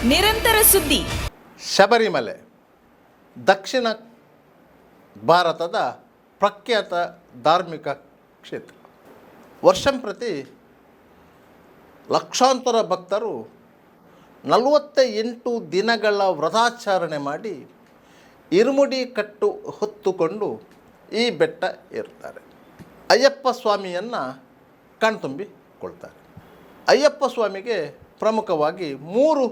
ನಿರಂತರ ಸುದ್ದಿ. ಶಬರಿಮಲೆ ದಕ್ಷಿಣ ಭಾರತದ ಪ್ರಖ್ಯಾತ ಧಾರ್ಮಿಕ ಕ್ಷೇತ್ರ. ವರ್ಷಂಪ್ರತಿ ಲಕ್ಷಾಂತರ ಭಕ್ತರು 48 ದಿನಗಳ ವ್ರತಾಚರಣೆ ಮಾಡಿ ಇರುಮುಡಿ ಕಟ್ಟು ಹೊತ್ತುಕೊಂಡು ಈ ಬೆಟ್ಟ ಏರುತ್ತಾರೆ. ಅಯ್ಯಪ್ಪ ಸ್ವಾಮಿಯನ್ನು ಕಣ್ತುಂಬಿಕೊಳ್ತಾರೆ. ಅಯ್ಯಪ್ಪ ಸ್ವಾಮಿಗೆ ಪ್ರಮುಖವಾಗಿ 3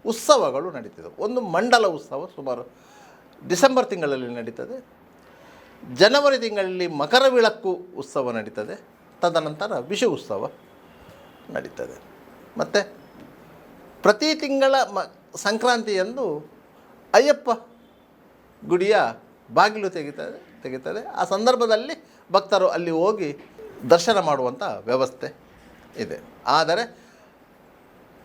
ಉತ್ಸವಗಳು ನಡೀತದೆ. ಒಂದು ಮಂಡಲ ಉತ್ಸವ ಸುಮಾರು ಡಿಸೆಂಬರ್ ತಿಂಗಳಲ್ಲಿ ನಡೀತದೆ. ಜನವರಿ ತಿಂಗಳಲ್ಲಿ ಮಕರವಿಳಕ್ಕು ಉತ್ಸವ ನಡೀತದೆ. ತದನಂತರ ವಿಷು ಉತ್ಸವ ನಡೀತದೆ. ಮತ್ತು ಪ್ರತಿ ತಿಂಗಳ ಸಂಕ್ರಾಂತಿಯಂದು ಅಯ್ಯಪ್ಪ ಗುಡಿಯ ಬಾಗಿಲು ತೆಗಿತದೆ. ಆ ಸಂದರ್ಭದಲ್ಲಿ ಭಕ್ತರು ಅಲ್ಲಿ ಹೋಗಿ ದರ್ಶನ ಮಾಡುವಂಥ ವ್ಯವಸ್ಥೆ ಇದೆ. ಆದರೆ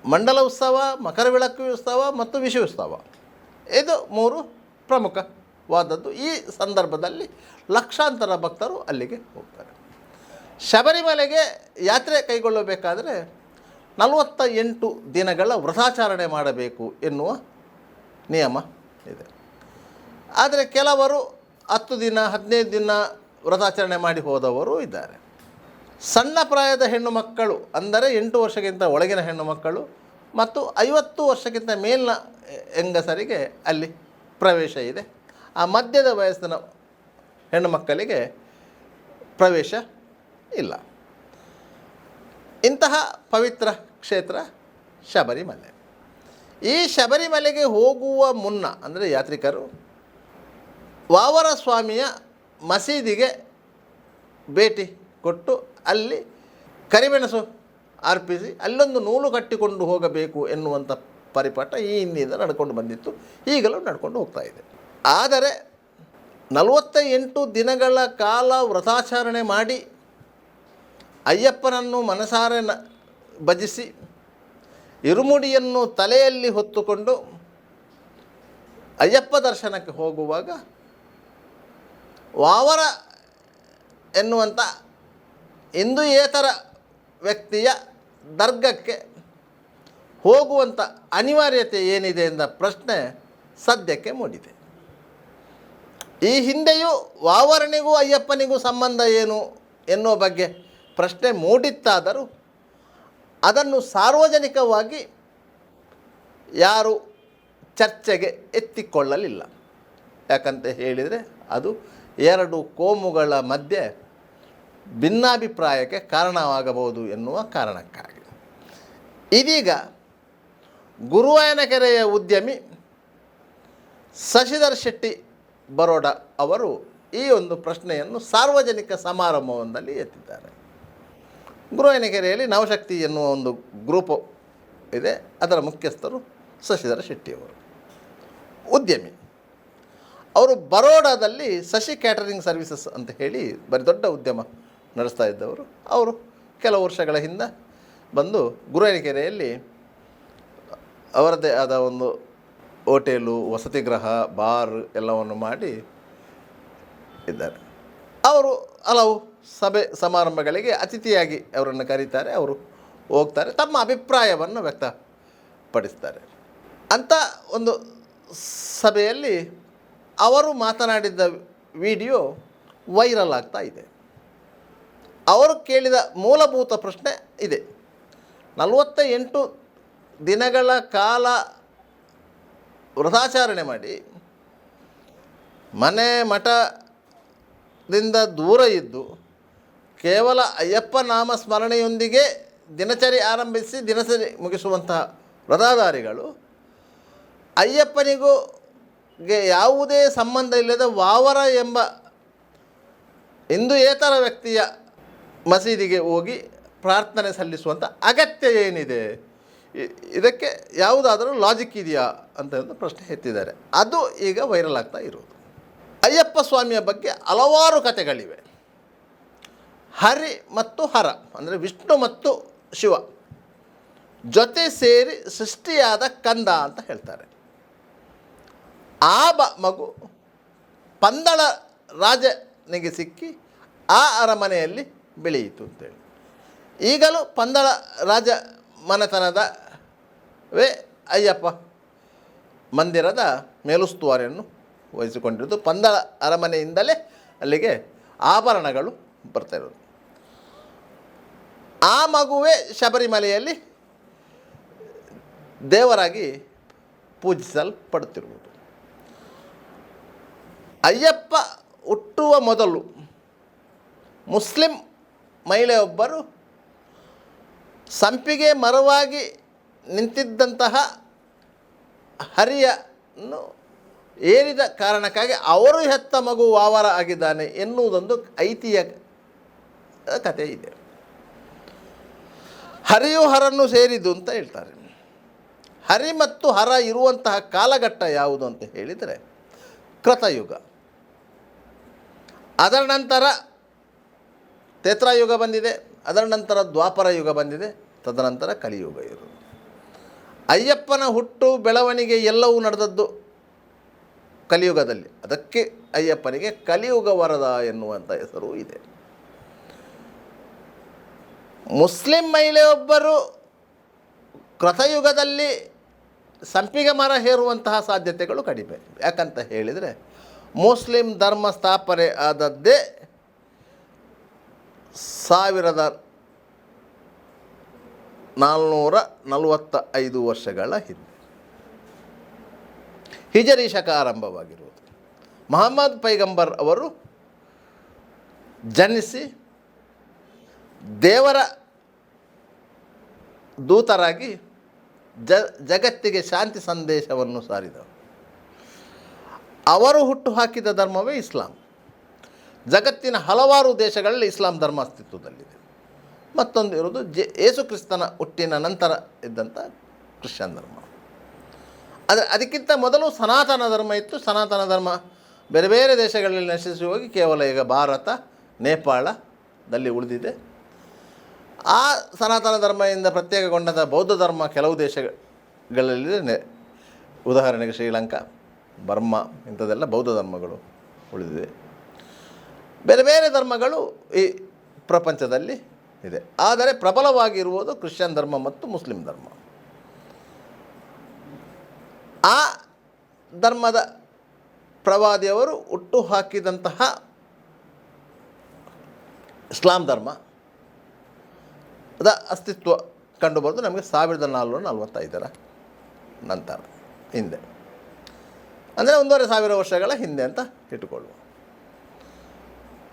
ಮಂಡಲ ಉತ್ಸವ, ಮಕರವಿಳಕ್ಕು ಉತ್ಸವ ಮತ್ತು ವಿಷು ಉತ್ಸವ ಇದು 3 ಪ್ರಮುಖವಾದದ್ದು. ಈ ಸಂದರ್ಭದಲ್ಲಿ ಲಕ್ಷಾಂತರ ಭಕ್ತರು ಅಲ್ಲಿಗೆ ಹೋಗ್ತಾರೆ. ಶಬರಿಮಲೆಗೆ ಯಾತ್ರೆ ಕೈಗೊಳ್ಳಬೇಕಾದರೆ 48 ದಿನಗಳ ವ್ರತಾಚರಣೆ ಮಾಡಬೇಕು ಎನ್ನುವ ನಿಯಮ ಇದೆ. ಆದರೆ ಕೆಲವರು 10 ದಿನ 15 ದಿನ ವ್ರತಾಚರಣೆ ಮಾಡಿ ಹೋದವರು ಇದ್ದಾರೆ. ಸಣ್ಣ ಪ್ರಾಯದ ಹೆಣ್ಣು ಮಕ್ಕಳು ಅಂದರೆ 8 ವರ್ಷಕ್ಕಿಂತ ಒಳಗಿನ ಹೆಣ್ಣು ಮಕ್ಕಳು ಮತ್ತು 50 ವರ್ಷಕ್ಕಿಂತ ಮೇಲಿನ ಹೆಂಗಸರಿಗೆ ಅಲ್ಲಿ ಪ್ರವೇಶ ಇದೆ. ಆ ಮಧ್ಯದ ವಯಸ್ಸಿನ ಹೆಣ್ಣು ಮಕ್ಕಳಿಗೆ ಪ್ರವೇಶ ಇಲ್ಲ. ಇಂತಹ ಪವಿತ್ರ ಕ್ಷೇತ್ರ ಶಬರಿಮಲೆ. ಈ ಶಬರಿಮಲೆಗೆ ಹೋಗುವ ಮುನ್ನ ಅಂದರೆ ಯಾತ್ರಿಕರು ವಾವರ ಸ್ವಾಮಿಯ ಮಸೀದಿಗೆ ಭೇಟಿ ಕೊಟ್ಟು ಅಲ್ಲಿ ಕರಿಮೆಣಸು ಅರ್ಪಿಸಿ ಅಲ್ಲೊಂದು ನೂಲು ಕಟ್ಟಿಕೊಂಡು ಹೋಗಬೇಕು ಎನ್ನುವಂಥ ಪರಿಪಾಠ ಈ ಹಿಂದಿನಿಂದ ನಡ್ಕೊಂಡು ಬಂದಿತ್ತು, ಈಗಲೂ ನಡ್ಕೊಂಡು ಹೋಗ್ತಾ ಇದೆ. ಆದರೆ 48 ದಿನಗಳ ಕಾಲ ವ್ರತಾಚರಣೆ ಮಾಡಿ ಅಯ್ಯಪ್ಪನನ್ನು ಮನಸಾರೆ ಭಜಿಸಿ ಇರುಮುಡಿಯನ್ನು ತಲೆಯಲ್ಲಿ ಹೊತ್ತುಕೊಂಡು ಅಯ್ಯಪ್ಪ ದರ್ಶನಕ್ಕೆ ಹೋಗುವಾಗ ವಾವರ ಎನ್ನುವಂಥ ಹಿಂದೂಯೇತರ ವ್ಯಕ್ತಿಯ ದರ್ಗಕ್ಕೆ ಹೋಗುವಂಥ ಅನಿವಾರ್ಯತೆ ಏನಿದೆ ಎಂದ ಪ್ರಶ್ನೆ ಸದ್ಯಕ್ಕೆ ಮೂಡಿದೆ. ಈ ಹಿಂದೆಯೂ ವಾವರನಿಗೂ ಅಯ್ಯಪ್ಪನಿಗೂ ಸಂಬಂಧ ಏನು ಎನ್ನುವ ಬಗ್ಗೆ ಪ್ರಶ್ನೆ ಮೂಡಿತ್ತಾದರೂ ಅದನ್ನು ಸಾರ್ವಜನಿಕವಾಗಿ ಯಾರು ಚರ್ಚೆಗೆ ಎತ್ತಿಕೊಳ್ಳಲಿಲ್ಲ. ಯಾಕಂತ ಹೇಳಿದರೆ ಅದು 2 ಕೋಮುಗಳ ಮಧ್ಯೆ ಭಿನ್ನಾಭಿಪ್ರಾಯಕ್ಕೆ ಕಾರಣವಾಗಬಹುದು ಎನ್ನುವ ಕಾರಣಕ್ಕಾಗಿ. ಇದೀಗ ಗುರುವಾಯನಕೆರೆಯ ಉದ್ಯಮಿ ಶಶಿಧರ್ ಶೆಟ್ಟಿ ಬರೋಡ ಅವರು ಈ ಒಂದು ಪ್ರಶ್ನೆಯನ್ನು ಸಾರ್ವಜನಿಕ ಸಮಾರಂಭವೊಂದರಲ್ಲಿ ಎತ್ತಿದ್ದಾರೆ. ಗುರುವಾಯನಕೆರೆಯಲ್ಲಿ ನವಶಕ್ತಿ ಎನ್ನುವ ಒಂದು ಗ್ರೂಪು ಇದೆ. ಅದರ ಮುಖ್ಯಸ್ಥರು ಶಶಿಧರ್ ಶೆಟ್ಟಿಯವರು, ಉದ್ಯಮಿ. ಅವರು ಬರೋಡಾದಲ್ಲಿ ಶಶಿ ಕ್ಯಾಟರಿಂಗ್ ಸರ್ವಿಸಸ್ ಅಂತ ಹೇಳಿ ಬರೀ ದೊಡ್ಡ ಉದ್ಯಮ ನಡೆಸ್ತಾ ಇದ್ದವರು. ಅವರು ಕೆಲವು ವರ್ಷಗಳ ಹಿಂದೆ ಬಂದು ಗುರುವಾಯನಕೆರೆಯಲ್ಲಿ ಅವರದ್ದೇ ಆದ ಒಂದು ಹೋಟೆಲು, ವಸತಿಗೃಹ, ಬಾರ್ ಎಲ್ಲವನ್ನು ಮಾಡಿ ಇದ್ದಾರೆ. ಅವರು ಹಲವು ಸಭೆ ಸಮಾರಂಭಗಳಿಗೆ ಅತಿಥಿಯಾಗಿ ಅವರನ್ನು ಕರೀತಾರೆ, ಅವರು ಹೋಗ್ತಾರೆ, ತಮ್ಮ ಅಭಿಪ್ರಾಯವನ್ನು ವ್ಯಕ್ತಪಡಿಸ್ತಾರೆ. ಅಂಥ ಒಂದು ಸಭೆಯಲ್ಲಿ ಅವರು ಮಾತನಾಡಿದ್ದ ವಿಡಿಯೋ ವೈರಲ್ ಆಗ್ತಾ ಇದೆ. ಅವರು ಕೇಳಿದ ಮೂಲಭೂತ ಪ್ರಶ್ನೆ ಇದೆ: 48 ದಿನಗಳ ಕಾಲ ವ್ರತಾಚರಣೆ ಮಾಡಿ ಮನೆ ಮಠದಿಂದ ದೂರ ಇದ್ದು ಕೇವಲ ಅಯ್ಯಪ್ಪ ನಾಮ ಸ್ಮರಣೆಯೊಂದಿಗೆ ದಿನಚರಿ ಆರಂಭಿಸಿ ದಿನಚರಿ ಮುಗಿಸುವಂತಹ ವ್ರತಾಧಾರಿಗಳು ಅಯ್ಯಪ್ಪನಿಗೂ ಯಾವುದೇ ಸಂಬಂಧ ಇಲ್ಲದ ವಾವರ ಎಂಬ ಹಿಂದೂಯೇತರ ವ್ಯಕ್ತಿಯ ಮಸೀದಿಗೆ ಹೋಗಿ ಪ್ರಾರ್ಥನೆ ಸಲ್ಲಿಸುವಂಥ ಅಗತ್ಯ ಏನಿದೆ? ಇದಕ್ಕೆ ಯಾವುದಾದರೂ ಲಾಜಿಕ್ ಇದೆಯಾ ಅಂತ ಒಂದು ಪ್ರಶ್ನೆ ಎತ್ತಿದ್ದಾರೆ. ಅದು ಈಗ ವೈರಲ್ ಆಗ್ತಾ ಇರೋದು. ಅಯ್ಯಪ್ಪ ಸ್ವಾಮಿಯ ಬಗ್ಗೆ ಹಲವಾರು ಕಥೆಗಳಿವೆ. ಹರಿ ಮತ್ತು ಹರ ಅಂದರೆ ವಿಷ್ಣು ಮತ್ತು ಶಿವ ಜೊತೆ ಸೇರಿ ಸೃಷ್ಟಿಯಾದ ಕಂದ ಅಂತ ಹೇಳ್ತಾರೆ. ಆ ಮಗು ಪಂದಳ ರಾಜನಿಗೆ ಸಿಕ್ಕಿ ಆ ಅರಮನೆಯಲ್ಲಿ ಬೆಳೆಯಿತು ಅಂತೇಳಿ. ಈಗಲೂ ಪಂದಳ ರಾಜ ಮನೆತನದವೇ ಅಯ್ಯಪ್ಪ ಮಂದಿರದ ಮೇಲುಸ್ತುವಾರಿಯನ್ನು ವಹಿಸಿಕೊಂಡಿರೋದು. ಪಂದಳ ಅರಮನೆಯಿಂದಲೇ ಅಲ್ಲಿಗೆ ಆಭರಣಗಳು ಬರ್ತಾ ಇರೋದು. ಆ ಮಗುವೇ ಶಬರಿಮಲೆಯಲ್ಲಿ ದೇವರಾಗಿ ಪೂಜಿಸಲ್ಪಡುತ್ತಿರುವುದು. ಅಯ್ಯಪ್ಪ ಹುಟ್ಟುವ ಮೊದಲು ಮುಸ್ಲಿಂ ಮಹಿಳೆಯೊಬ್ಬರು ಸಂಪಿಗೆ ಮರವಾಗಿ ನಿಂತಿದ್ದಂತಹ ಹರಿಯನ್ನು ಏರಿದ ಕಾರಣಕ್ಕಾಗಿ ಅವರು ಹೆತ್ತ ಮಗು ವಾವರ ಆಗಿದ್ದಾನೆ ಎನ್ನುವುದೊಂದು ಐತಿಹ್ಯ ಕಥೆ ಇದೆ. ಹರಿಯು ಹರನ್ನು ಸೇರಿದ್ದು ಅಂತ ಹೇಳ್ತಾರೆ. ಹರಿ ಮತ್ತು ಹರ ಇರುವಂತಹ ಕಾಲಘಟ್ಟ ಯಾವುದು ಅಂತ ಹೇಳಿದರೆ ಕೃತಯುಗ. ಅದರ ನಂತರ ತ್ರೇತಾಯುಗ ಬಂದಿದೆ, ಅದರ ನಂತರ ದ್ವಾಪರ ಯುಗ ಬಂದಿದೆ, ತದನಂತರ ಕಲಿಯುಗ ಇರುವುದು. ಅಯ್ಯಪ್ಪನ ಹುಟ್ಟು ಬೆಳವಣಿಗೆ ಎಲ್ಲವೂ ನಡೆದದ್ದು ಕಲಿಯುಗದಲ್ಲಿ. ಅದಕ್ಕೆ ಅಯ್ಯಪ್ಪನಿಗೆ ಕಲಿಯುಗ ವರದ ಎನ್ನುವಂಥ ಹೆಸರು ಇದೆ. ಮುಸ್ಲಿಂ ಮಹಿಳೆಯೊಬ್ಬರು ಕೃತಯುಗದಲ್ಲಿ ಸಂಪಿಗೆ ಮರ ಹೇರುವಂತಹ ಸಾಧ್ಯತೆಗಳು ಕಡಿಮೆ. ಯಾಕಂತ ಹೇಳಿದರೆ ಮುಸ್ಲಿಂ ಧರ್ಮ ಸ್ಥಾಪನೆ ಆದದ್ದೇ 1445 ವರ್ಷಗಳ ಹಿಂದೆ. ಹಿಜರಿ ಶಕ ಆರಂಭವಾಗಿರುವುದು. ಮಹಮ್ಮದ್ ಪೈಗಂಬರ್ ಅವರು ಜನಿಸಿ ದೇವರ ದೂತರಾಗಿ ಜಗತ್ತಿಗೆ ಶಾಂತಿ ಸಂದೇಶವನ್ನು ಸಾರಿದರು. ಅವರು ಹುಟ್ಟು ಹಾಕಿದ ಧರ್ಮವೇ ಇಸ್ಲಾಂ. ಜಗತ್ತಿನ ಹಲವಾರು ದೇಶಗಳಲ್ಲಿ ಇಸ್ಲಾಂ ಧರ್ಮ ಅಸ್ತಿತ್ವದಲ್ಲಿದೆ. ಮತ್ತೊಂದು ಇರುವುದು ಯೇಸು ಕ್ರಿಸ್ತನ ಹುಟ್ಟಿನ ನಂತರ ಇದ್ದಂಥ ಕ್ರಿಶ್ಚಿಯನ್ ಧರ್ಮ. ಅದಕ್ಕಿಂತ ಮೊದಲು ಸನಾತನ ಧರ್ಮ ಇತ್ತು. ಸನಾತನ ಧರ್ಮ ಬೇರೆ ಬೇರೆ ದೇಶಗಳಲ್ಲಿ ನಶಿಸಿ ಹೋಗಿ ಕೇವಲ ಈಗ ಭಾರತ, ನೇಪಾಳದಲ್ಲಿ ಉಳಿದಿದೆ. ಆ ಸನಾತನ ಧರ್ಮದಿಂದ ಪ್ರತ್ಯೇಕಗೊಂಡಂಥ ಬೌದ್ಧ ಧರ್ಮ ಕೆಲವು ದೇಶಗಳಲ್ಲಿ, ಉದಾಹರಣೆಗೆ ಶ್ರೀಲಂಕಾ, ಬರ್ಮಾ ಇಂಥದ್ದೆಲ್ಲ ಬೌದ್ಧ ಧರ್ಮಗಳು ಉಳಿದಿದೆ. ಬೇರೆ ಬೇರೆ ಧರ್ಮಗಳು ಈ ಪ್ರಪಂಚದಲ್ಲಿ ಇದೆ. ಆದರೆ ಪ್ರಬಲವಾಗಿರುವುದು ಕ್ರಿಶ್ಚಿಯನ್ ಧರ್ಮ ಮತ್ತು ಮುಸ್ಲಿಂ ಧರ್ಮ. ಆ ಧರ್ಮದ ಪ್ರವಾದಿಯವರು ಹುಟ್ಟು ಹಾಕಿದಂತಹ ಇಸ್ಲಾಂ ಧರ್ಮದ ಅಸ್ತಿತ್ವ ಕಂಡುಬರೋದು ನಮಗೆ 1445 ನಂತರ, ಹಿಂದೆ, ಅಂದರೆ 1500 ವರ್ಷಗಳ ಹಿಂದೆ ಅಂತ ಇಟ್ಟುಕೊಳ್ಳುವ.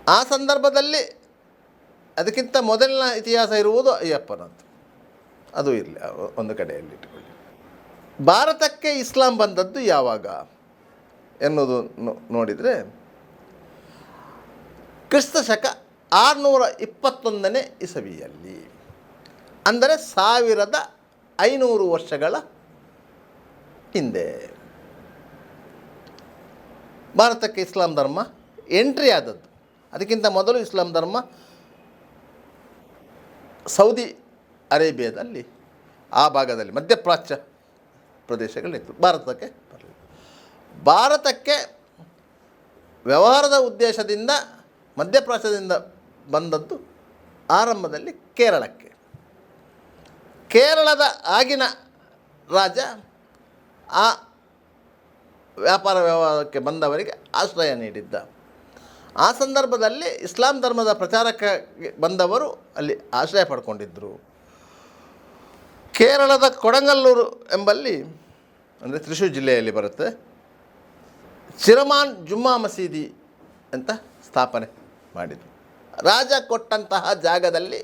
ಆ ಸಂದರ್ಭದಲ್ಲಿ ಅದಕ್ಕಿಂತ ಮೊದಲಿನ ಇತಿಹಾಸ ಇರುವುದು ಅಯ್ಯಪ್ಪನದ್ದು. ಅದು ಇರಲಿ ಒಂದು ಕಡೆಯಲ್ಲಿ ಇಟ್ಟುಕೊಳ್ಳಿ. ಭಾರತಕ್ಕೆ ಇಸ್ಲಾಂ ಬಂದದ್ದು ಯಾವಾಗ ಎನ್ನುವುದು ನೋಡಿದರೆ ಕ್ರಿಸ್ತ ಶಕ 621 ಇಸವಿಯಲ್ಲಿ, ಅಂದರೆ 1500 ವರ್ಷಗಳ ಹಿಂದೆ ಭಾರತಕ್ಕೆ ಇಸ್ಲಾಂ ಧರ್ಮ ಎಂಟ್ರಿ ಆದದ್ದು. ಅದಕ್ಕಿಂತ ಮೊದಲು ಇಸ್ಲಾಂ ಧರ್ಮ ಸೌದಿ ಅರೇಬಿಯಾದಲ್ಲಿ, ಆ ಭಾಗದಲ್ಲಿ ಮಧ್ಯಪ್ರಾಚ್ಯ ಪ್ರದೇಶಗಳಿತ್ತು. ಭಾರತಕ್ಕೆ ಬರಲಿಲ್ಲ. ಭಾರತಕ್ಕೆ ವ್ಯವಹಾರದ ಉದ್ದೇಶದಿಂದ ಮಧ್ಯಪ್ರಾಚ್ಯದಿಂದ ಬಂದದ್ದು ಆರಂಭದಲ್ಲಿ ಕೇರಳಕ್ಕೆ. ಕೇರಳದ ಆಗಿನ ರಾಜ ಆ ವ್ಯಾಪಾರ ವ್ಯವಹಾರಕ್ಕೆ ಬಂದವರಿಗೆ ಆಶ್ರಯ ನೀಡಿದ್ದ. ಆ ಸಂದರ್ಭದಲ್ಲಿ ಇಸ್ಲಾಂ ಧರ್ಮದ ಪ್ರಚಾರಕ್ಕೆ ಬಂದವರು ಅಲ್ಲಿ ಆಶ್ರಯ ಪಡ್ಕೊಂಡಿದ್ದರು. ಕೇರಳದ ಕೊಡಂಗಲ್ಲೂರು ಎಂಬಲ್ಲಿ, ಅಂದರೆ ತ್ರಿಶೂರ್ ಜಿಲ್ಲೆಯಲ್ಲಿ ಬರುತ್ತೆ, ಚಿರಮಾನ್ ಜುಮ್ಮಾ ಮಸೀದಿ ಅಂತ ಸ್ಥಾಪನೆ ಮಾಡಿದರು. ರಾಜ ಕೊಟ್ಟಂತಹ ಜಾಗದಲ್ಲಿ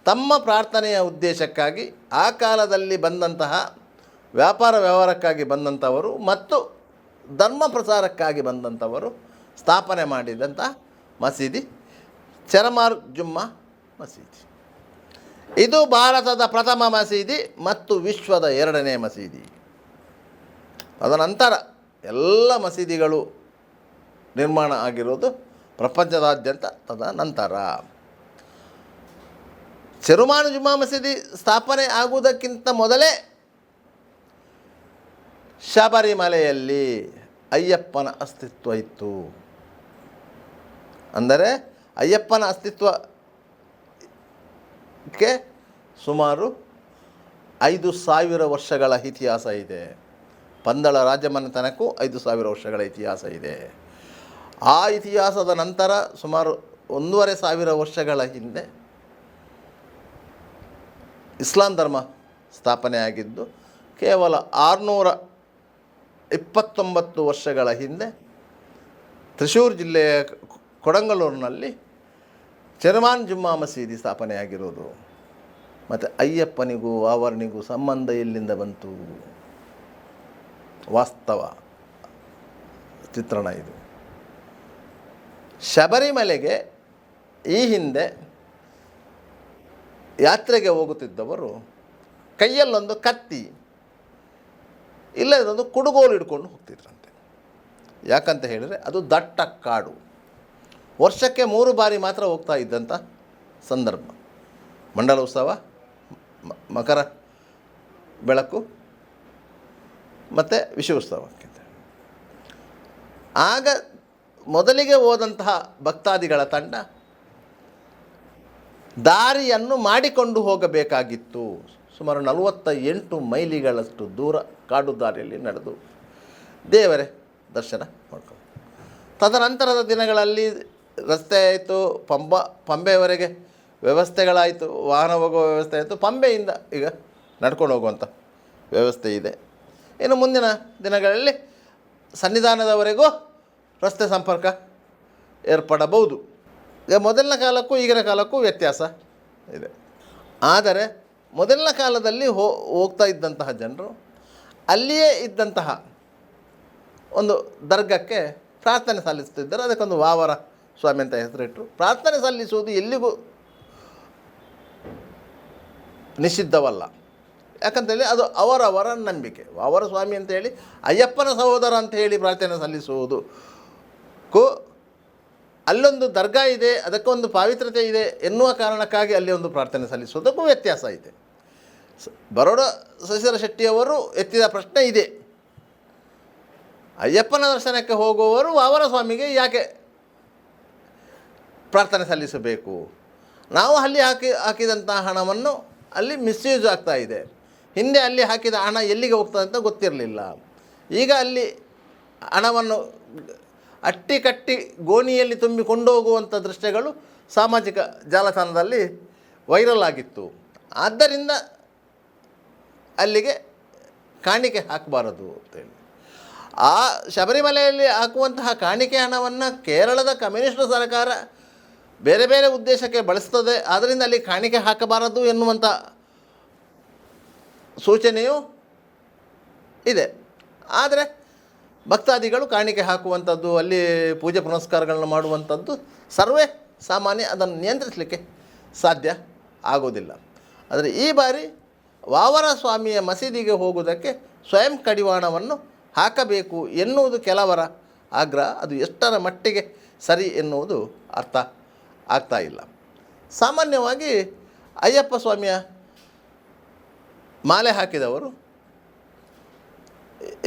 ತಮ್ಮ ಪ್ರಾರ್ಥನೆಯ ಉದ್ದೇಶಕ್ಕಾಗಿ ಆ ಕಾಲದಲ್ಲಿ ಬಂದಂತಹ ವ್ಯಾಪಾರ ವ್ಯವಹಾರಕ್ಕಾಗಿ ಬಂದಂಥವರು ಮತ್ತು ಧರ್ಮ ಪ್ರಚಾರಕ್ಕಾಗಿ ಬಂದಂಥವರು ಸ್ಥಾಪನೆ ಮಾಡಿದಂಥ ಮಸೀದಿ ಚರಮಾರ್ ಜುಮ್ಮಾ ಮಸೀದಿ. ಇದು ಭಾರತದ ಪ್ರಥಮ ಮಸೀದಿ ಮತ್ತು ವಿಶ್ವದ 2ನೇ ಮಸೀದಿ. ತದನಂತರ ಎಲ್ಲ ಮಸೀದಿಗಳು ನಿರ್ಮಾಣ ಆಗಿರೋದು ಪ್ರಪಂಚದಾದ್ಯಂತ ತದನಂತರ. ಚೆರುಮಾನ್ ಜುಮ್ಮಾ ಮಸೀದಿ ಸ್ಥಾಪನೆ ಆಗುವುದಕ್ಕಿಂತ ಮೊದಲೇ ಶಬರಿಮಲೆಯಲ್ಲಿ ಅಯ್ಯಪ್ಪನ ಅಸ್ತಿತ್ವ ಇತ್ತು. ಅಂದರೆ ಅಯ್ಯಪ್ಪನ ಅಸ್ತಿತ್ವಕ್ಕೆ ಸುಮಾರು 5,000 ವರ್ಷಗಳ ಇತಿಹಾಸ ಇದೆ. ಪಂದಳ ರಾಜಮನೆತನಕ್ಕೂ 5,000 ವರ್ಷಗಳ ಇತಿಹಾಸ ಇದೆ. ಆ ಇತಿಹಾಸದ ನಂತರ ಸುಮಾರು 1,500 ವರ್ಷಗಳ ಹಿಂದೆ ಇಸ್ಲಾಂ ಧರ್ಮ ಸ್ಥಾಪನೆ ಆಗಿದ್ದು ಕೇವಲ 629 ವರ್ಷಗಳ ಹಿಂದೆ ತ್ರಿಶೂರ್ ಜಿಲ್ಲೆಯ ಕೊಡಂಗಲೂರಿನಲ್ಲಿ ಚೆರ್ಮಾನ್ ಜುಮ್ಮಾ ಮಸೀದಿ ಸ್ಥಾಪನೆಯಾಗಿರೋದು. ಮತ್ತು ಅಯ್ಯಪ್ಪನಿಗೂ ವಾವರನಿಗೂ ಸಂಬಂಧ ಎಲ್ಲಿಂದ ಬಂತು? ವಾಸ್ತವ ಚಿತ್ರಣ ಇದು. ಶಬರಿಮಲೆಗೆ ಈ ಹಿಂದೆ ಯಾತ್ರೆಗೆ ಹೋಗುತ್ತಿದ್ದವರು ಕೈಯಲ್ಲೊಂದು ಕತ್ತಿ ಇಲ್ಲದೊಂದು ಕುಡುಗೋಲು ಹಿಡ್ಕೊಂಡು ಹೋಗ್ತಿದ್ರಂತೆ. ಯಾಕಂತ ಹೇಳಿದರೆ ಅದು ದಟ್ಟ ಕಾಡು. ವರ್ಷಕ್ಕೆ 3 ಬಾರಿ ಮಾತ್ರ ಹೋಗ್ತಾ ಇದ್ದಂಥ ಸಂದರ್ಭ. ಮಂಡಲ ಉತ್ಸವ, ಮಕರ ಬೆಳಕು ಮತ್ತು ವಿಷುವುತ್ಸವಕ್ಕೆ. ಆಗ ಮೊದಲಿಗೆ ಹೋದಂತಹ ಭಕ್ತಾದಿಗಳ ತಂಡ ದಾರಿಯನ್ನು ಮಾಡಿಕೊಂಡು ಹೋಗಬೇಕಾಗಿತ್ತು. ಸುಮಾರು 48 ಮೈಲಿಗಳಷ್ಟು ದೂರ ಕಾಡು ದಾರಿಯಲ್ಲಿ ನಡೆದು ದೇವರೇ ದರ್ಶನ ಮಾಡ್ಕೊಂಡು, ತದನಂತರದ ದಿನಗಳಲ್ಲಿ ರಸ್ತೆ ಆಯಿತು, ಪಂಬೆಯವರೆಗೆ ವ್ಯವಸ್ಥೆಗಳಾಯಿತು, ವಾಹನ ಹೋಗುವ ವ್ಯವಸ್ಥೆ ಆಯಿತು. ಪಂಬೆಯಿಂದ ಈಗ ನಡ್ಕೊಂಡು ಹೋಗುವಂಥ ವ್ಯವಸ್ಥೆ ಇದೆ. ಇನ್ನು ಮುಂದಿನ ದಿನಗಳಲ್ಲಿ ಸನ್ನಿಧಾನದವರೆಗೂ ರಸ್ತೆ ಸಂಪರ್ಕ ಏರ್ಪಡಬಹುದು. ಈಗ ಮೊದಲಿನ ಕಾಲಕ್ಕೂ ಈಗಿನ ಕಾಲಕ್ಕೂ ವ್ಯತ್ಯಾಸ ಇದೆ. ಆದರೆ ಮೊದಲಿನ ಕಾಲದಲ್ಲಿ ಹೋಗ್ತಾ ಇದ್ದಂತಹ ಜನರು ಅಲ್ಲಿಯೇ ಇದ್ದಂತಹ ಒಂದು ದರ್ಗಕ್ಕೆ ಪ್ರಾರ್ಥನೆ ಸಲ್ಲಿಸ್ತಿದ್ದರು. ಅದಕ್ಕೊಂದು ವಾವರ ಸ್ವಾಮಿ ಅಂತ ಹೆಸರಿಟ್ಟರು. ಪ್ರಾರ್ಥನೆ ಸಲ್ಲಿಸುವುದು ಎಲ್ಲಿಗೂ ನಿಷಿದ್ಧವಲ್ಲ. ಯಾಕಂತೇಳಿ ಅದು ಅವರವರ ನಂಬಿಕೆ. ವಾವರ ಸ್ವಾಮಿ ಅಂತೇಳಿ ಅಯ್ಯಪ್ಪನ ಸಹೋದರ ಅಂತ ಹೇಳಿ ಪ್ರಾರ್ಥನೆ ಸಲ್ಲಿಸುವುದಕ್ಕೂ ಅಲ್ಲೊಂದು ದರ್ಗಾ ಇದೆ, ಅದಕ್ಕೊಂದು ಪಾವಿತ್ರತೆ ಇದೆ ಎನ್ನುವ ಕಾರಣಕ್ಕಾಗಿ ಅಲ್ಲಿ ಒಂದು ಪ್ರಾರ್ಥನೆ ಸಲ್ಲಿಸುವುದಕ್ಕೂ ವ್ಯತ್ಯಾಸ ಇದೆ. ಬರೋಡ ಶಶಿಧರ ಶೆಟ್ಟಿಯವರು ಎತ್ತಿದ ಪ್ರಶ್ನೆ ಇದೆ. ಅಯ್ಯಪ್ಪನ ದರ್ಶನಕ್ಕೆ ಹೋಗುವವರು ವಾವರ ಸ್ವಾಮಿಗೆ ಯಾಕೆ ಪ್ರಾರ್ಥನೆ ಸಲ್ಲಿಸಬೇಕು? ನಾವು ಅಲ್ಲಿ ಹಾಕಿದಂಥ ಹಣವನ್ನು ಅಲ್ಲಿ ಮಿಸ್ಯೂಸ್ ಆಗ್ತಾ ಇದೆ. ಹಿಂದೆ ಅಲ್ಲಿ ಹಾಕಿದ ಹಣ ಎಲ್ಲಿಗೆ ಹೋಗ್ತದೆ ಅಂತ ಗೊತ್ತಿರಲಿಲ್ಲ. ಈಗ ಅಲ್ಲಿ ಹಣವನ್ನು ಅಟ್ಟಿ ಗೋಣಿಯಲ್ಲಿ ತುಂಬಿಕೊಂಡು ಹೋಗುವಂಥ ದೃಶ್ಯಗಳು ಸಾಮಾಜಿಕ ಜಾಲತಾಣದಲ್ಲಿ ವೈರಲ್ ಆಗಿತ್ತು. ಆದ್ದರಿಂದ ಅಲ್ಲಿಗೆ ಕಾಣಿಕೆ ಹಾಕಬಾರದು ಅಂತೇಳಿ ಆ ಶಬರಿಮಲೆಯಲ್ಲಿ ಹಾಕುವಂತಹ ಕಾಣಿಕೆ ಹಣವನ್ನು ಕೇರಳದ ಕಮ್ಯುನಿಸ್ಟ್ ಸರ್ಕಾರ ಬೇರೆ ಬೇರೆ ಉದ್ದೇಶಕ್ಕೆ ಬಳಸ್ತದೆ. ಆದ್ದರಿಂದ ಅಲ್ಲಿ ಕಾಣಿಕೆ ಹಾಕಬಾರದು ಎನ್ನುವಂಥ ಸೂಚನೆಯೂ ಇದೆ. ಆದರೆ ಭಕ್ತಾದಿಗಳು ಕಾಣಿಕೆ ಹಾಕುವಂಥದ್ದು, ಅಲ್ಲಿ ಪೂಜೆ ಪುನಸ್ಕಾರಗಳನ್ನು ಮಾಡುವಂಥದ್ದು ಸರ್ವೇ ಸಾಮಾನ್ಯ. ಅದನ್ನು ನಿಯಂತ್ರಿಸಲಿಕ್ಕೆ ಸಾಧ್ಯ ಆಗೋದಿಲ್ಲ. ಆದರೆ ಈ ಬಾರಿ ವಾವರ ಸ್ವಾಮಿಯ ಮಸೀದಿಗೆ ಹೋಗುವುದಕ್ಕೆ ಸ್ವಯಂ ಕಡಿವಾಣವನ್ನು ಹಾಕಬೇಕು ಎನ್ನುವುದು ಕೆಲವರ ಆಗ್ರಹ. ಅದು ಎಷ್ಟರ ಮಟ್ಟಿಗೆ ಸರಿ ಎನ್ನುವುದು ಅರ್ಥ ಆಗ್ತಾ ಇಲ್ಲ. ಸಾಮಾನ್ಯವಾಗಿ ಅಯ್ಯಪ್ಪ ಸ್ವಾಮಿಯ ಮಾಲೆ ಹಾಕಿದವರು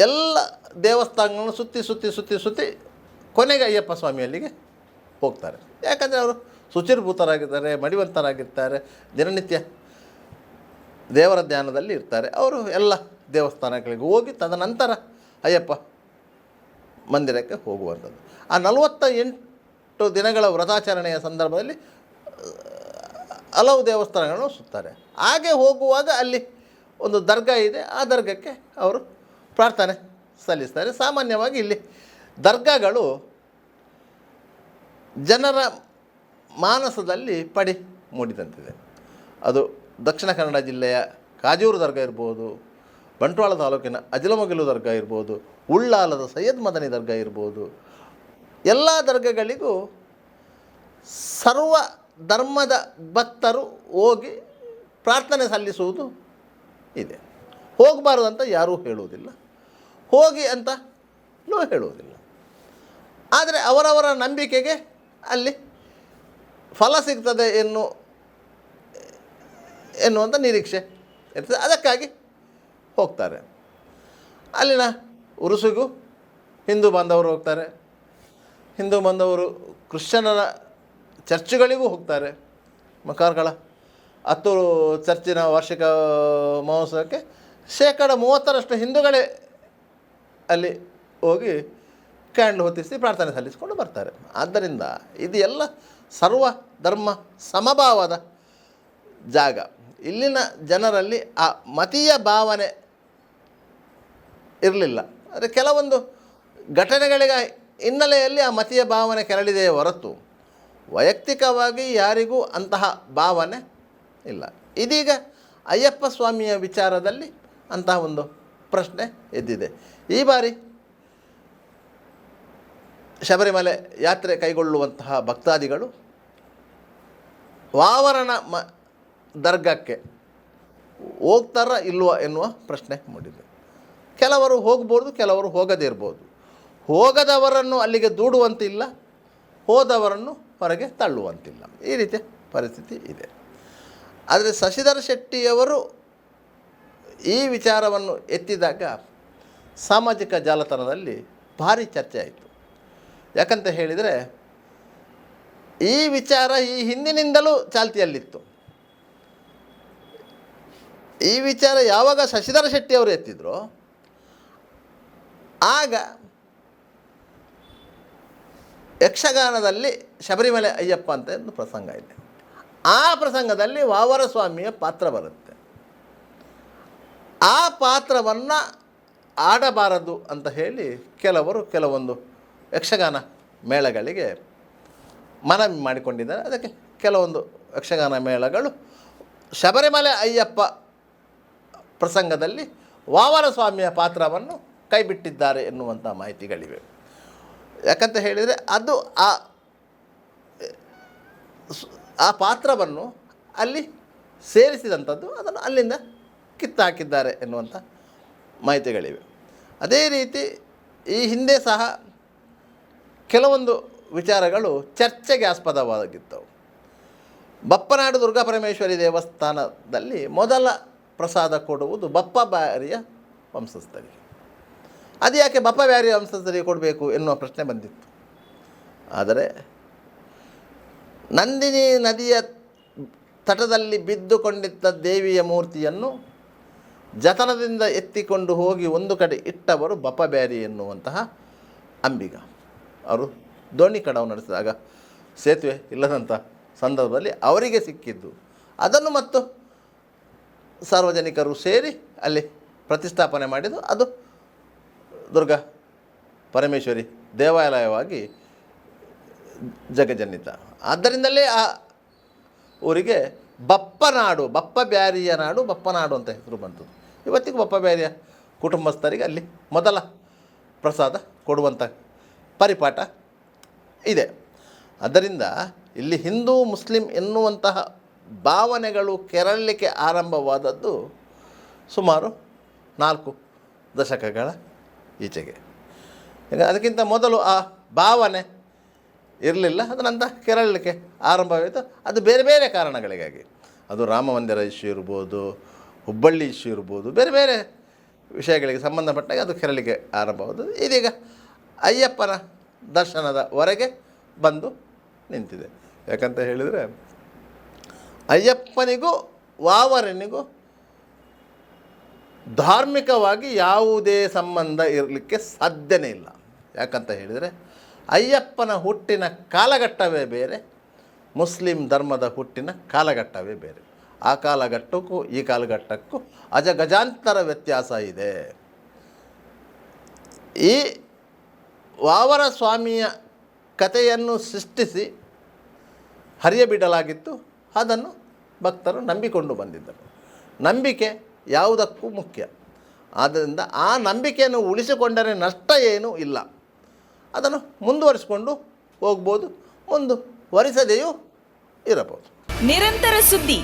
ಎಲ್ಲ ದೇವಸ್ಥಾನಗಳನ್ನು ಸುತ್ತಿ ಕೊನೆಗೆ ಅಯ್ಯಪ್ಪ ಸ್ವಾಮಿಯಲ್ಲಿಗೆ ಹೋಗ್ತಾರೆ. ಯಾಕಂದರೆ ಅವರು ಶುಚಿರ್ಭೂತರಾಗಿರ್ತಾರೆ, ಮಡಿವಂತರಾಗಿರ್ತಾರೆ, ದಿನನಿತ್ಯ ದೇವರ ಧ್ಯಾನದಲ್ಲಿ ಇರ್ತಾರೆ. ಅವರು ಎಲ್ಲ ದೇವಸ್ಥಾನಗಳಿಗೆ ಹೋಗಿ ತದನಂತರ ಅಯ್ಯಪ್ಪ ಮಂದಿರಕ್ಕೆ ಹೋಗುವಂಥದ್ದು. ಆ 48 ದಿನಗಳ ವ್ರತಾಚರಣೆಯ ಸಂದರ್ಭದಲ್ಲಿ ಹಲವು ದೇವಸ್ಥಾನಗಳನ್ನು ಸುತ್ತಾರೆ. ಹಾಗೆ ಹೋಗುವಾಗ ಅಲ್ಲಿ ಒಂದು ದರ್ಗಾ ಇದೆ, ಆ ದರ್ಗಕ್ಕೆ ಅವರು ಪ್ರಾರ್ಥನೆ ಸಲ್ಲಿಸ್ತಾರೆ. ಸಾಮಾನ್ಯವಾಗಿ ಇಲ್ಲಿ ದರ್ಗಾಗಳು ಜನರ ಮಾನಸದಲ್ಲಿ ಪಡಿ ಮೂಡಿದಂತಿದೆ. ಅದು ದಕ್ಷಿಣ ಕನ್ನಡ ಜಿಲ್ಲೆಯ ಕಾಜೂರು ದರ್ಗಾ ಇರ್ಬೋದು, ಬಂಟ್ವಾಳ ತಾಲೂಕಿನ ಅಜಲಮೊಗಿಲು ದರ್ಗಾ ಇರ್ಬೋದು, ಉಳ್ಳಾಲದ ಸೈಯದ್ ಮದನಿ ದರ್ಗಾ ಇರ್ಬೋದು. ಎಲ್ಲ ದರ್ಗಾಗಳಿಗೂ ಸರ್ವ ಧರ್ಮದ ಭಕ್ತರು ಹೋಗಿ ಪ್ರಾರ್ಥನೆ ಸಲ್ಲಿಸುವುದು ಇದೆ. ಹೋಗಬಾರ್ದು ಅಂತ ಯಾರೂ ಹೇಳುವುದಿಲ್ಲ, ಹೋಗಿ ಅಂತಲೂ ಹೇಳುವುದಿಲ್ಲ. ಆದರೆ ಅವರವರ ನಂಬಿಕೆಗೆ ಅಲ್ಲಿ ಫಲ ಸಿಗ್ತದೆ ಎನ್ನುವಂಥ ನಿರೀಕ್ಷೆ ಇರ್ತದೆ. ಅದಕ್ಕಾಗಿ ಹೋಗ್ತಾರೆ. ಅಲ್ಲಿನ ಉರುಸಿಗೂ ಹಿಂದೂ ಬಾಂಧವರು ಹೋಗ್ತಾರೆ. ಹಿಂದೂ ಬಾಂಧವರು ಕ್ರಿಶ್ಚಿಯನರ ಚರ್ಚ್ಗಳಿಗೂ ಹೋಗ್ತಾರೆ. ಮಕಾರ್ಗಳ ಹತ್ತೂರು ಚರ್ಚಿನ ವಾರ್ಷಿಕ ಮಹೋತ್ಸವಕ್ಕೆ 30% ಹಿಂದೂಗಳೇ ಅಲ್ಲಿ ಹೋಗಿ ಕ್ಯಾಂಡಲ್ ಹೊತ್ತಿಸಿ ಪ್ರಾರ್ಥನೆ ಸಲ್ಲಿಸಿಕೊಂಡು ಬರ್ತಾರೆ. ಆದ್ದರಿಂದ ಇದು ಎಲ್ಲ ಸರ್ವ ಧರ್ಮ ಸಮಭಾವದ ಜಾಗ. ಇಲ್ಲಿನ ಜನರಲ್ಲಿ ಆ ಮತೀಯ ಭಾವನೆ ಇರಲಿಲ್ಲ. ಆದರೆ ಕೆಲವೊಂದು ಘಟನೆಗಳಿಗೆ ಹಿನ್ನೆಲೆಯಲ್ಲಿ ಆ ಮತೀಯ ಭಾವನೆ ಕೆರಳಿದೆಯೇ ಹೊರತು ವೈಯಕ್ತಿಕವಾಗಿ ಯಾರಿಗೂ ಅಂತಹ ಭಾವನೆ ಇಲ್ಲ. ಇದೀಗ ಅಯ್ಯಪ್ಪ ಸ್ವಾಮಿಯ ವಿಚಾರದಲ್ಲಿ ಅಂತಹ ಒಂದು ಪ್ರಶ್ನೆ ಎದ್ದಿದೆ. ಈ ಬಾರಿ ಶಬರಿಮಲೆ ಯಾತ್ರೆ ಕೈಗೊಳ್ಳುವಂತಹ ಭಕ್ತಾದಿಗಳು ವಾವರಣ ದರ್ಗಕ್ಕೆ ಹೋಗ್ತಾರ ಇಲ್ವ ಎನ್ನುವ ಪ್ರಶ್ನೆ ಮೂಡಿದೆ. ಕೆಲವರು ಹೋಗ್ಬೋದು, ಕೆಲವರು ಹೋಗದೇ ಇರ್ಬೋದು. ಹೋಗದವರನ್ನು ಅಲ್ಲಿಗೆ ದೂಡುವಂತಿಲ್ಲ, ಹೋದವರನ್ನು ಹೊರಗೆ ತಳ್ಳುವಂತಿಲ್ಲ. ಈ ರೀತಿಯ ಪರಿಸ್ಥಿತಿ ಇದೆ. ಆದರೆ ಶಶಿಧರ್ ಶೆಟ್ಟಿಯವರು ಈ ವಿಚಾರವನ್ನು ಎತ್ತಿದಾಗ ಸಾಮಾಜಿಕ ಜಾಲತಾಣದಲ್ಲಿ ಭಾರಿ ಚರ್ಚೆ ಆಯಿತು. ಯಾಕಂತ ಹೇಳಿದರೆ ಈ ವಿಚಾರ ಈ ಹಿಂದಿನಿಂದಲೂ ಚಾಲ್ತಿಯಲ್ಲಿತ್ತು. ಈ ವಿಚಾರ ಯಾವಾಗ ಶಶಿಧರ್ ಶೆಟ್ಟಿಯವರು ಎತ್ತಿದ್ರು ಆಗ ಯಕ್ಷಗಾನದಲ್ಲಿ ಶಬರಿಮಲೆ ಅಯ್ಯಪ್ಪ ಅಂತ ಒಂದು ಪ್ರಸಂಗ ಇದೆ. ಆ ಪ್ರಸಂಗದಲ್ಲಿ ವಾವರ ಸ್ವಾಮಿಯ ಪಾತ್ರ ಬರುತ್ತೆ. ಆ ಪಾತ್ರವನ್ನು ಆಡಬಾರದು ಅಂತ ಹೇಳಿ ಕೆಲವೊಂದು ಯಕ್ಷಗಾನ ಮೇಳಗಳಿಗೆ ಮನವಿ ಮಾಡಿಕೊಂಡಿದ್ದಾರೆ. ಅದಕ್ಕೆ ಕೆಲವೊಂದು ಯಕ್ಷಗಾನ ಮೇಳಗಳು ಶಬರಿಮಲೆ ಅಯ್ಯಪ್ಪ ಪ್ರಸಂಗದಲ್ಲಿ ವಾವರ ಸ್ವಾಮಿಯ ಪಾತ್ರವನ್ನು ಕೈಬಿಟ್ಟಿದ್ದಾರೆ ಎನ್ನುವಂಥ ಮಾಹಿತಿಗಳಿವೆ. ಯಾಕಂತ ಹೇಳಿದರೆ ಅದು ಆ ಪಾತ್ರವನ್ನು ಅಲ್ಲಿ ಸೇರಿಸಿದಂಥದ್ದು, ಅದನ್ನು ಅಲ್ಲಿಂದ ಕಿತ್ತಾಕಿದ್ದಾರೆ ಎನ್ನುವಂಥ ಮಾಹಿತಿಗಳಿವೆ. ಅದೇ ರೀತಿ ಈ ಹಿಂದೆ ಸಹ ಕೆಲವೊಂದು ವಿಚಾರಗಳು ಚರ್ಚೆಗೆ ಆಸ್ಪದವಾಗಿದ್ದವು. ಬಪ್ಪನಾಡು ದುರ್ಗಾಪರಮೇಶ್ವರಿ ದೇವಸ್ಥಾನದಲ್ಲಿ ಮೊದಲ ಪ್ರಸಾದ ಕೊಡುವುದು ಬಪ್ಪ ಬ್ಯಾರಿಯ ವಂಶಸ್ಥರಿಗೆ. ಅದು ಯಾಕೆ ಬಪ್ಪ ಬ್ಯಾರಿಯ ವಂಶಸ್ಥರಿಗೆ ಕೊಡಬೇಕು ಎನ್ನುವ ಪ್ರಶ್ನೆ ಬಂದಿತ್ತು. ಆದರೆ ನಂದಿನಿ ನದಿಯ ತಟದಲ್ಲಿ ಬಿದ್ದುಕೊಂಡಿದ್ದ ದೇವಿಯ ಮೂರ್ತಿಯನ್ನು ಜತನದಿಂದ ಎತ್ತಿಕೊಂಡು ಹೋಗಿ ಒಂದು ಕಡೆ ಇಟ್ಟವರು ಬಪ್ಪ ಬ್ಯಾರಿ ಎನ್ನುವಂತಹ ಅಂಬಿಗ. ಅವರು ದೋಣಿ ಕಡವು ನಡೆಸಿದಾಗ ಸೇತುವೆ ಇಲ್ಲದಂಥ ಸಂದರ್ಭದಲ್ಲಿ ಅವರಿಗೆ ಸಿಕ್ಕಿದ್ದು. ಅದನ್ನು ಮತ್ತು ಸಾರ್ವಜನಿಕರು ಸೇರಿ ಅಲ್ಲಿ ಪ್ರತಿಷ್ಠಾಪನೆ ಮಾಡಿದ್ದು ಅದು ದುರ್ಗಾ ಪರಮೇಶ್ವರಿ ದೇವಾಲಯವಾಗಿ ಜಗಜನ್ನಿತ. ಆದ್ದರಿಂದಲೇ ಆ ಊರಿಗೆ ಬಪ್ಪನಾಡು, ಬಪ್ಪ ಬ್ಯಾರಿಯ ನಾಡು, ಬಪ್ಪನಾಡು ಅಂತ ಹೆಸರು ಬಂತು. ಇವತ್ತಿಗೂ ಬಪ್ಪ ಬ್ಯಾರಿಯ ಕುಟುಂಬಸ್ಥರಿಗೆ ಅಲ್ಲಿ ಮೊದಲ ಪ್ರಸಾದ ಕೊಡುವಂಥ ಪರಿಪಾಠ ಇದೆ. ಆದ್ದರಿಂದ ಇಲ್ಲಿ ಹಿಂದೂ ಮುಸ್ಲಿಂ ಎನ್ನುವಂತಹ ಭಾವನೆಗಳು ಕೆರಳಲಿಕ್ಕೆ ಆರಂಭವಾದದ್ದು ಸುಮಾರು 4 ದಶಕಗಳ ಈಚೆಗೆ. ಈಗ ಅದಕ್ಕಿಂತ ಮೊದಲು ಆ ಭಾವನೆ ಇರಲಿಲ್ಲ. ಅದನಂತರ ಕೆರಳಲಿಕ್ಕೆ ಆರಂಭವಾಯಿತು. ಅದು ಬೇರೆ ಬೇರೆ ಕಾರಣಗಳಿಗಾಗಿ. ಅದು ರಾಮ ಮಂದಿರ ಇಶ್ಯೂ ಇರ್ಬೋದು, ಹುಬ್ಬಳ್ಳಿ ಇಶ್ಯೂ ಇರ್ಬೋದು, ಬೇರೆ ಬೇರೆ ವಿಷಯಗಳಿಗೆ ಸಂಬಂಧಪಟ್ಟಾಗ ಅದು ಕೆರಳಿಗೆ ಆರಂಭವಾದದ್ದು. ಇದೀಗ ಅಯ್ಯಪ್ಪನ ದರ್ಶನದವರೆಗೆ ಬಂದು ನಿಂತಿದೆ. ಯಾಕಂತ ಹೇಳಿದರೆ ಅಯ್ಯಪ್ಪನಿಗೂ ವಾವರನಿಗೂ ಧಾರ್ಮಿಕವಾಗಿ ಯಾವುದೇ ಸಂಬಂಧ ಇರಲಿಕ್ಕೆ ಸಾಧ್ಯನೇ ಇಲ್ಲ. ಯಾಕಂತ ಹೇಳಿದರೆ ಅಯ್ಯಪ್ಪನ ಹುಟ್ಟಿನ ಕಾಲಘಟ್ಟವೇ ಬೇರೆ, ಮುಸ್ಲಿಂ ಧರ್ಮದ ಹುಟ್ಟಿನ ಕಾಲಘಟ್ಟವೇ ಬೇರೆ. ಆ ಕಾಲಘಟ್ಟಕ್ಕೂ ಈ ಕಾಲಘಟ್ಟಕ್ಕೂ ಅಜಗಜಾಂತರ ವ್ಯತ್ಯಾಸ ಇದೆ. ಈ ವಾವರ ಸ್ವಾಮಿಯ ಕಥೆಯನ್ನು ಸೃಷ್ಟಿಸಿ ಹರಿಯಬಿಡಲಾಗಿತ್ತು. ಅದನ್ನು ಭಕ್ತರು ನಂಬಿಕೊಂಡು ಬಂದಿದ್ದರು. ನಂಬಿಕೆ ಯಾವುದಕ್ಕೂ ಮುಖ್ಯ. ಆದ್ದರಿಂದ ಆ ನಂಬಿಕೆಯನ್ನು ಉಳಿಸಿಕೊಂಡರೆ ನಷ್ಟ ಏನೂ ಇಲ್ಲ. ಅದನ್ನು ಮುಂದುವರಿಸಿಕೊಂಡು ಹೋಗ್ಬೋದು, ಮುಂದುವರಿಸದೆಯೂ ಇರಬಹುದು. ನಿರಂತರ ಸುದ್ದಿ